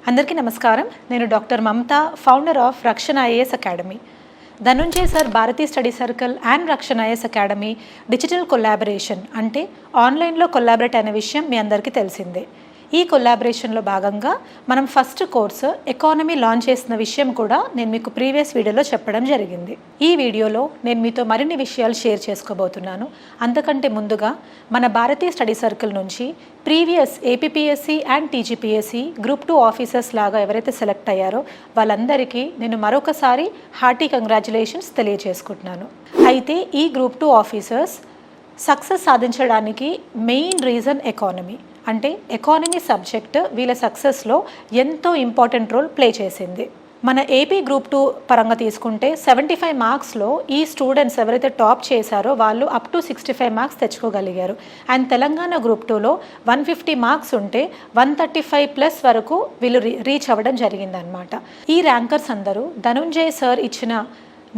అందరికీ నమస్కారం. నేను doctor Mamata, founder of Rakshana IAS academy. Dhanunjay sir Bharatiya study circle and Rakshana IAS academy digital collaboration అంటే ఆన్లైన్లో కొలాబరేట్ అనే విషయం మీ అందరికీ తెలిసిందే. ఈ కొలాబరేషన్లో భాగంగా మనం ఫస్ట్ కోర్సు ఎకానమీ లాంచ్ చేసిన విషయం కూడా నేను మీకు ప్రీవియస్ వీడియోలో చెప్పడం జరిగింది. ఈ వీడియోలో నేను మీతో మరిన్ని విషయాలు షేర్ చేసుకోబోతున్నాను. అంతకంటే ముందుగా మన భారతీయ స్టడీ సర్కిల్ నుంచి previous APPSC and TGPSC group 2 officers లాగా ఎవరైతే సెలెక్ట్ అయ్యారో వాళ్ళందరికీ నేను మరొకసారి హార్టీ కంగ్రాచులేషన్స్ తెలియజేసుకుంటున్నాను. అయితే ఈ గ్రూప్ 2 ఆఫీసర్స్ సక్సెస్ సాధించడానికి మెయిన్ రీజన్ ఎకానమీ. అంటే ఎకానమీ సబ్జెక్ట్ వీళ్ళ సక్సెస్లో ఎంతో ఇంపార్టెంట్ రోల్ ప్లే చేసింది. మన ఏపీ గ్రూప్ 2 పరంగా తీసుకుంటే 75 మార్క్స్లో ఈ స్టూడెంట్స్ ఎవరైతే టాప్ చేశారో వాళ్ళు అప్ టు 65 మార్క్స్ తెచ్చుకోగలిగారు. అండ్ తెలంగాణ గ్రూప్ 2లో 150 మార్క్స్ ఉంటే 135+ వరకు వీళ్ళు రీచ్ అవ్వడం జరిగిందనమాట. ఈ ర్యాంకర్స్ అందరూ ధనుంజయ్ సార్ ఇచ్చిన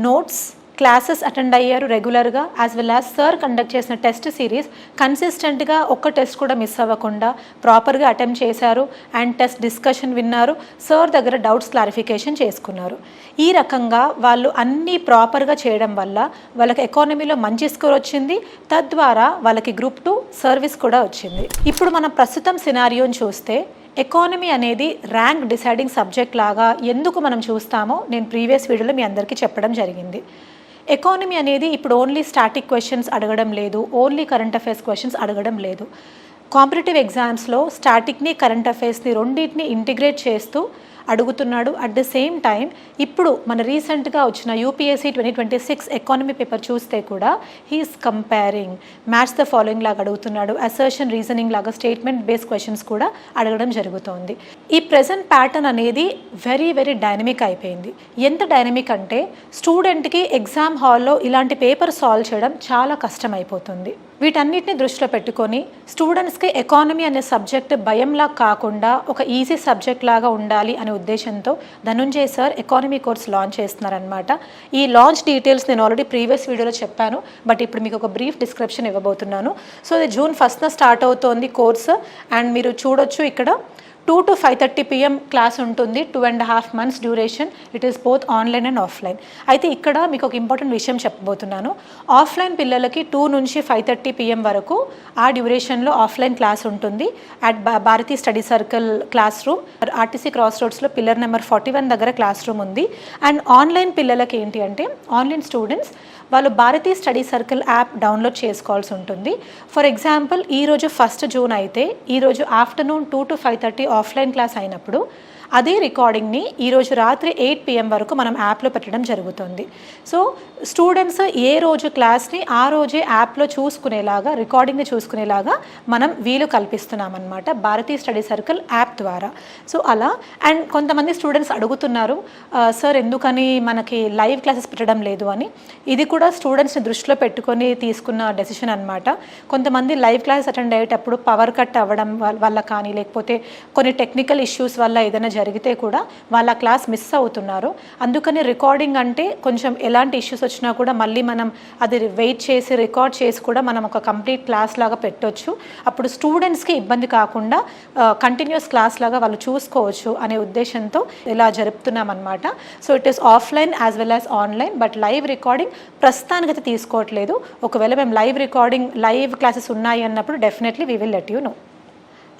నోట్స్, క్లాసెస్ అటెండ్ అయ్యారు రెగ్యులర్గా, as well as sir conduct చేసిన టెస్ట్ సిరీస్ కన్సిస్టెంట్గా ఒక్క టెస్ట్ కూడా మిస్ అవ్వకుండా ప్రాపర్గా అటెంప్ట్ చేశారు. అండ్ టెస్ట్ డిస్కషన్ విన్నారు, సార్ దగ్గర డౌట్స్ క్లారిఫికేషన్ చేసుకున్నారు. ఈ రకంగా వాళ్ళు అన్నీ ప్రాపర్గా చేయడం వల్ల వాళ్ళకి ఎకానమీలో మంచి స్కోర్ వచ్చింది. తద్వారా వాళ్ళకి గ్రూప్ 2 సర్వీస్ కూడా వచ్చింది. ఇప్పుడు మనం ప్రస్తుతం సినారియోని చూస్తే ఎకానమీ అనేది ర్యాంక్ డిసైడింగ్ సబ్జెక్ట్ లాగా ఎందుకు మనం చూస్తామో నేను ప్రీవియస్ వీడియోలో మీ అందరికీ చెప్పడం జరిగింది. ఎకానమీ అనేది ఇప్పుడు ఓన్లీ స్టాటిక్ క్వశ్చన్స్ అడగడం లేదు, ఓన్లీ కరెంట్ అఫైర్స్ క్వశ్చన్స్ అడగడం లేదు. కాంపిటేటివ్ ఎగ్జామ్స్లో స్టాటిక్ని, కరెంట్ అఫైర్స్ని రెండింటిని ఇంటిగ్రేట్ చేస్తూ అడుగుతున్నాడు. అట్ ద సేమ్ టైం ఇప్పుడు మన రీసెంట్గా వచ్చిన యూపీఎస్సీ 2026 ఎకానమీ పేపర్ చూస్తే కూడా he is comparing, match the following లాగా అడుగుతున్నాడు, అసర్షన్, రీజనింగ్ లాగా స్టేట్మెంట్ బేస్ క్వశ్చన్స్ కూడా అడగడం జరుగుతోంది. ఈ ప్రెజెంట్ ప్యాటర్న్ అనేది వెరీ వెరీ డైనమిక్ అయిపోయింది. ఎంత డైనమిక్ అంటే స్టూడెంట్కి ఎగ్జామ్ హాల్లో ఇలాంటి పేపర్ సాల్వ్ చేయడం చాలా కష్టం అయిపోతుంది. వీటన్నిటిని దృష్టిలో పెట్టుకొని స్టూడెంట్స్కి ఎకానమీ అనే సబ్జెక్ట్ భయంలా కాకుండా ఒక ఈజీ సబ్జెక్ట్ లాగా ఉండాలి అనే ఉద్దేశంతో Dhanunjay sir economy course launch చేస్తున్నారనమాట. ఈ లాంచ్ డీటెయిల్స్ నేను ఆల్రెడీ ప్రీవియస్ వీడియోలో చెప్పాను, బట్ ఇప్పుడు మీకు ఒక బ్రీఫ్ డిస్క్రిప్షన్ ఇవ్వబోతున్నాను. సో ఇది June 1st స్టార్ట్ అవుతోంది కోర్స్. అండ్ మీరు చూడొచ్చు ఇక్కడ 2 to 5:30 PM క్లాస్ ఉంటుంది. 2.5 months duration. It is both online and offline. అయితే ఇక్కడ మీకు ఒక ఇంపార్టెంట్ విషయం చెప్పబోతున్నాను. ఆఫ్లైన్ పిల్లలకి 2 నుంచి 5:30 PM వరకు ఆ డ్యూరేషన్లో ఆఫ్లైన్ క్లాస్ ఉంటుంది at Bharatiya study circle class room, RTC cross రోడ్స్లో పిల్లర్ నెంబర్ 41 దగ్గర క్లాస్ రూమ్ ఉంది. అండ్ ఆన్లైన్ పిల్లలకి ఏంటి అంటే ఆన్లైన్ స్టూడెంట్స్ వాళ్ళు Bharatiya study circle app download చేసుకోవాల్సి ఉంటుంది. ఫర్ ఎగ్జాంపుల్ ఈరోజు 1st June అయితే ఈరోజు ఆఫ్టర్నూన్ 2 to 5:30 ఆఫ్లైన్ క్లాస్ అయినప్పుడు అదే రికార్డింగ్ని ఈరోజు రాత్రి 8 PM వరకు మనం యాప్లో పెట్టడం జరుగుతుంది. సో స్టూడెంట్స్ ఏ రోజు క్లాస్ని ఆ రోజే యాప్లో చూసుకునేలాగా, రికార్డింగ్ని చూసుకునేలాగా మనం వీలు కల్పిస్తున్నామన్నమాట భారతీయ స్టడీ సర్కిల్ యాప్ ద్వారా. సో అలా. అండ్ కొంతమంది స్టూడెంట్స్ అడుగుతున్నారు, సార్ ఎందుకని మనకి లైవ్ క్లాసెస్ పెట్టడం లేదు అని. ఇది కూడా స్టూడెంట్స్ని దృష్టిలో పెట్టుకొని తీసుకున్న డెసిషన్ అనమాట. కొంతమంది లైవ్ క్లాసెస్ అటెండ్ అయ్యేటప్పుడు పవర్ కట్ అవ్వడం వల్ల కానీ, లేకపోతే కొన్ని టెక్నికల్ ఇష్యూస్ వల్ల ఏదైనా జరిగితే కూడా వాళ్ళ క్లాస్ మిస్ అవుతున్నారు. అందుకని రికార్డింగ్ అంటే కొంచెం ఎలాంటి ఇష్యూస్ వచ్చినా కూడా మళ్ళీ మనం అది వెయిట్ చేసి రికార్డ్ చేసి కూడా మనం ఒక కంప్లీట్ క్లాస్ లాగా పెట్టొచ్చు. అప్పుడు స్టూడెంట్స్కి ఇబ్బంది కాకుండా కంటిన్యూస్ క్లాస్ లాగా వాళ్ళు చూసుకోవచ్చు అనే ఉద్దేశంతో ఇలా జరుపుతున్నాం అనమాట. So it is offline as well as online. But live recording ప్రస్తుతానికైతే తీసుకోవట్లేదు. ఒకవేళ మేము లైవ్ క్లాసెస్ ఉన్నాయి అన్నప్పుడు definitely we will let you know.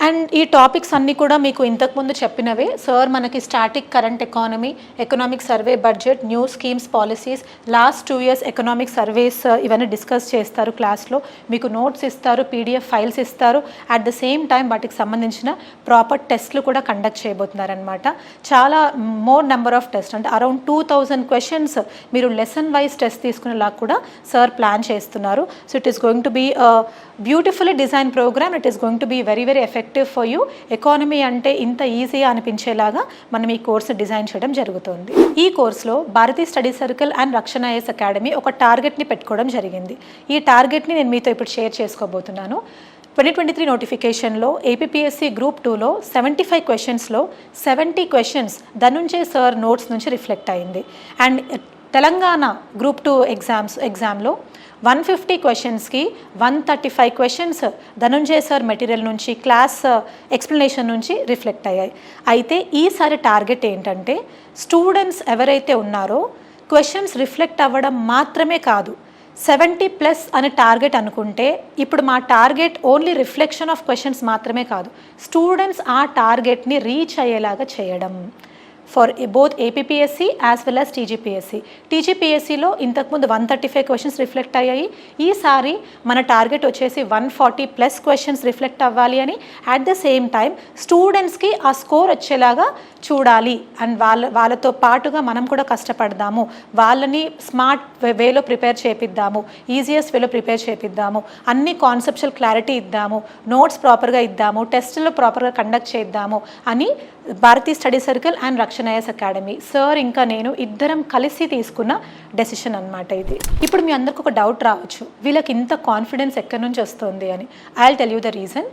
And ఈ టాపిక్స్ అన్నీ కూడా మీకు ఇంతకుముందు చెప్పినవే. సార్ మనకి static, current economy, economic survey, budget, new schemes, policies, last 2 years economic surveys ఇవన్నీ డిస్కస్ చేస్తారు క్లాస్లో. మీకు నోట్స్ ఇస్తారు, PDF ఫైల్స్ ఇస్తారు. అట్ ద సేమ్ టైం వాటికి సంబంధించిన ప్రాపర్ టెస్ట్లు కూడా కండక్ట్ చేయబోతున్నారనమాట. చాలా మోర్ నెంబర్ ఆఫ్ టెస్ట్, అంటే అరౌండ్ 2000 క్వశ్చన్స్ మీరు లెసన్ వైజ్ టెస్ట్ తీసుకునేలా కూడా సార్ ప్లాన్ చేస్తున్నారు. So it is going to be beautifully design program. It is going to be very very effective for you. Economy అంటే ఇంత ఈజీగా అనిపించేలాగా మనం ఈ కోర్సు డిజైన్ చేయడం జరుగుతుంది. ఈ కోర్సులో భారతీయ study circle and Rakshana IAS academy ఒక టార్గెట్ని పెట్టుకోవడం జరిగింది. ఈ టార్గెట్ని నేను మీతో ఇప్పుడు షేర్ చేసుకోబోతున్నాను. 2023 నోటిఫికేషన్లో ఏపీపీఎస్సీ గ్రూప్ 2లో 75 క్వశ్చన్స్లో 70 క్వశ్చన్స్ ధనుంజయ్ సార్ నోట్స్ నుంచి రిఫ్లెక్ట్ అయింది. అండ్ తెలంగాణ గ్రూప్ 2 ఎగ్జామ్లో 150 క్వశ్చన్స్కి 135 క్వశ్చన్స్ ధనుంజయ్ సార్ మెటీరియల్ నుంచి క్లాస్ ఎక్స్ప్లెనేషన్ నుంచి రిఫ్లెక్ట్ అయ్యాయి. అయితే ఈసారి టార్గెట్ ఏంటంటే స్టూడెంట్స్ ఎవరైతే ఉన్నారో క్వశ్చన్స్ రిఫ్లెక్ట్ అవ్వడం మాత్రమే కాదు, 70+ అనే టార్గెట్ అనుకుంటే ఇప్పుడు మా target only reflection of questions మాత్రమే కాదు, స్టూడెంట్స్ ఆ టార్గెట్ని రీచ్ అయ్యేలాగా చేయడం for both APPSC as well as TGPSC. టీజీపీఎస్సీలో ఇంతకుముందు 135 క్వశ్చన్స్ రిఫ్లెక్ట్ అయ్యాయి. ఈసారి మన టార్గెట్ వచ్చేసి 140+ క్వశ్చన్స్ రిఫ్లెక్ట్ అవ్వాలి అని, అట్ ద సేమ్ టైం స్టూడెంట్స్కి ఆ స్కోర్ వచ్చేలాగా చూడాలి అండ్ వాళ్ళతో పాటుగా మనం కూడా కష్టపడదాము, వాళ్ళని స్మార్ట్ వేలో ప్రిపేర్ చేపిద్దాము, ఈజియెస్ట్ వేలో ప్రిపేర్ చేపిద్దాము, అన్ని కాన్సెప్చువల్ క్లారిటీ ఇద్దాము, నోట్స్ ప్రాపర్గా ఇద్దాము, టెస్టులు ప్రాపర్గా కండక్ట్ చేద్దాము అని Bharati study circle and Rakshana IAS academy sir ఇంకా నేను ఇద్దరం కలిసి తీసుకున్న డెసిషన్ అనమాట ఇది. ఇప్పుడు మీ అందరికి ఒక డౌట్ రావచ్చు, వీళ్ళకి ఇంత కాన్ఫిడెన్స్ ఎక్కడి నుంచి వస్తుంది అని. I will tell you the reason.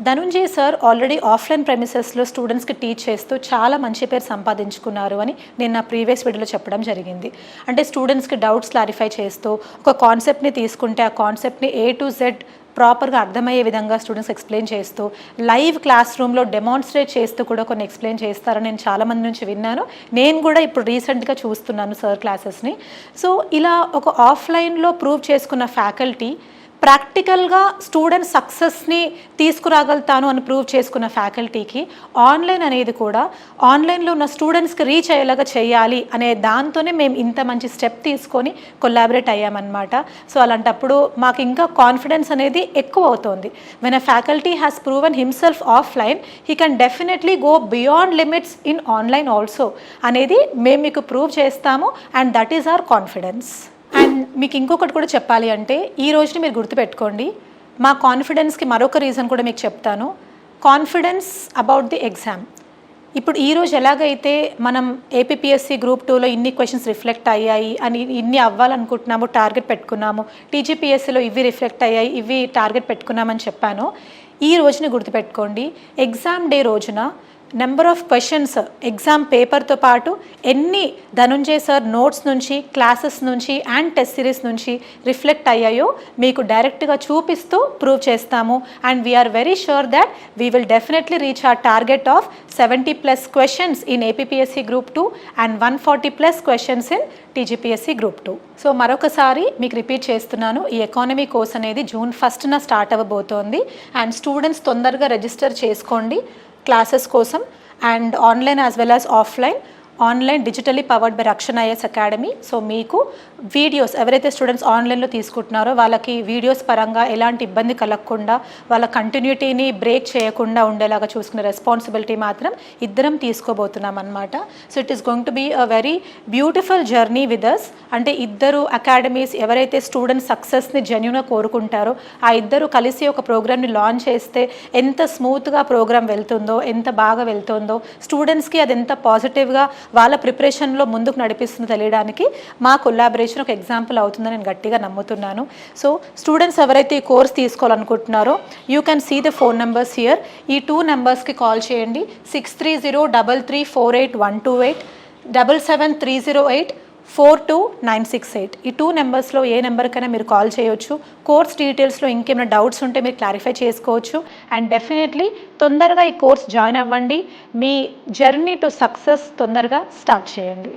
Dhananjay sir already offline ప్రెమిసెస్లో స్టూడెంట్స్కి టీచ్ చేస్తూ చాలా మంచి పేరు సంపాదించుకున్నారు అని నేను నా ప్రీవియస్ వీడియోలో చెప్పడం జరిగింది. అంటే స్టూడెంట్స్కి డౌట్స్ క్లారిఫై చేస్తూ ఒక కాన్సెప్ట్ని తీసుకుంటే ఆ కాన్సెప్ట్ని A to Z ప్రాపర్గా అర్థమయ్యే విధంగా స్టూడెంట్స్ ఎక్స్ప్లెయిన్ చేస్తూ లైవ్ క్లాస్ రూమ్లో డెమాన్స్ట్రేట్ చేస్తూ కూడా కొన్ని ఎక్స్ప్లెయిన్ చేస్తారని నేను చాలామంది నుంచి విన్నాను. నేను కూడా ఇప్పుడు రీసెంట్గా చూస్తున్నాను సార్ క్లాసెస్ని. సో ఇలా ఒక ఆఫ్లైన్లో ప్రూవ్ చేసుకున్న ఫ్యాకల్టీ ప్రాక్టికల్గా స్టూడెంట్ సక్సెస్ని తీసుకురాగలుగుతాను అని ప్రూవ్ చేసుకున్న ఫ్యాకల్టీకి ఆన్లైన్ అనేది కూడా ఆన్లైన్లో ఉన్న స్టూడెంట్స్కి రీచ్ అయ్యేలాగా చేయాలి అనే దాంతోనే మేము ఇంత మంచి స్టెప్ తీసుకొని కొలాబరేట్ అయ్యామన్నమాట. సో అలాంటప్పుడు మాకు ఇంకా కాన్ఫిడెన్స్ అనేది ఎక్కువ అవుతుంది. When a faculty has proven himself offline he can definitely go beyond limits in online also అనేది మేము మీకు ప్రూవ్ చేస్తాము and that is our confidence. And మీకు ఇంకొకటి కూడా చెప్పాలి అంటే ఈ రోజుని మీరు గుర్తుపెట్టుకోండి, మా కాన్ఫిడెన్స్కి మరొక రీజన్ కూడా మీకు చెప్తాను. Confidence about the exam. ఇప్పుడు ఈరోజు ఎలాగైతే మనం ఏపీపీఎస్సీ గ్రూప్ 2లో ఇన్ని క్వశ్చన్స్ రిఫ్లెక్ట్ అయ్యాయి అని ఇన్ని అవ్వాలనుకుంటున్నాము, టార్గెట్ పెట్టుకున్నాము, టీజీపీఎస్సీలో ఇవి రిఫ్లెక్ట్ అయ్యాయి, ఇవి టార్గెట్ పెట్టుకున్నామని చెప్పాను. ఈ రోజుని గుర్తుపెట్టుకోండి, ఎగ్జామ్ డే రోజున నెంబర్ ఆఫ్ క్వశ్చన్స్ ఎగ్జామ్ పేపర్తో పాటు ఎన్ని ధనుంజయ్ సార్ నోట్స్ నుంచి, క్లాసెస్ నుంచి అండ్ టెస్ట్ సిరీస్ నుంచి రిఫ్లెక్ట్ అయ్యాయో మీకు డైరెక్ట్గా చూపిస్తూ ప్రూవ్ చేస్తాము. And we're very sure that we will definitely reach our target of 70+ questions in APPSC group 2 and 140+ questions in TGPSC group 2. So మరొకసారి మీకు రిపీట్ చేస్తున్నాను, ఈ ఎకానమీ కోర్స్ అనేది June 1న స్టార్ట్ అవ్వబోతోంది. అండ్ స్టూడెంట్స్ తొందరగా రిజిస్టర్ చేసుకోండి క్లాసెస్ కోసం. And online as well as offline, online digitally powered by రక్షణ ఐఏఎస్ అకాడమీ. సో మీకు వీడియోస్ ఎవరైతే స్టూడెంట్స్ ఆన్లైన్లో తీసుకుంటున్నారో వాళ్ళకి వీడియోస్ పరంగా ఎలాంటి ఇబ్బంది కలగకుండా, వాళ్ళ కంటిన్యూటీని బ్రేక్ చేయకుండా ఉండేలాగా చూసుకునే రెస్పాన్సిబిలిటీ మాత్రం ఇద్దరం తీసుకోబోతున్నాం అనమాట. So it is going to be a very beautiful journey with us. అంటే ఇద్దరు అకాడమీస్ ఎవరైతే స్టూడెంట్ సక్సెస్ని జెన్యూన్గా కోరుకుంటారో ఆ ఇద్దరు కలిసి ఒక ప్రోగ్రామ్ని లాంచ్ చేస్తే ఎంత స్మూత్గా ప్రోగ్రామ్ వెళ్తుందో, ఎంత బాగా వెళ్తుందో, స్టూడెంట్స్కి అది ఎంత పాజిటివ్గా వాళ్ళ ప్రిపరేషన్లో ముందుకు నడిపిస్తుందో తెలియడానికి మా కొలాబరేషన్ ఒక ఎగ్జాంపుల్ అవుతుందని నేను గట్టిగా నమ్ముతున్నాను. సో స్టూడెంట్స్ ఎవరైతే ఈ కోర్స్ తీసుకోవాలనుకుంటున్నారో you can see the phone numbers here. ఈ 2 నెంబర్స్కి కాల్ చేయండి. 6303348128, 7730842968. ఈ 2 నెంబర్స్లో ఏ నెంబర్కైనా మీరు కాల్ చేయొచ్చు. కోర్స్ డీటెయిల్స్లో ఇంకేమైనా డౌట్స్ ఉంటే మీరు క్లారిఫై చేసుకోవచ్చు. అండ్ డెఫినెట్లీ తొందరగా ఈ కోర్స్ జాయిన్ అవ్వండి. మీ జర్నీ టు సక్సెస్ తొందరగా స్టార్ట్ చేయండి.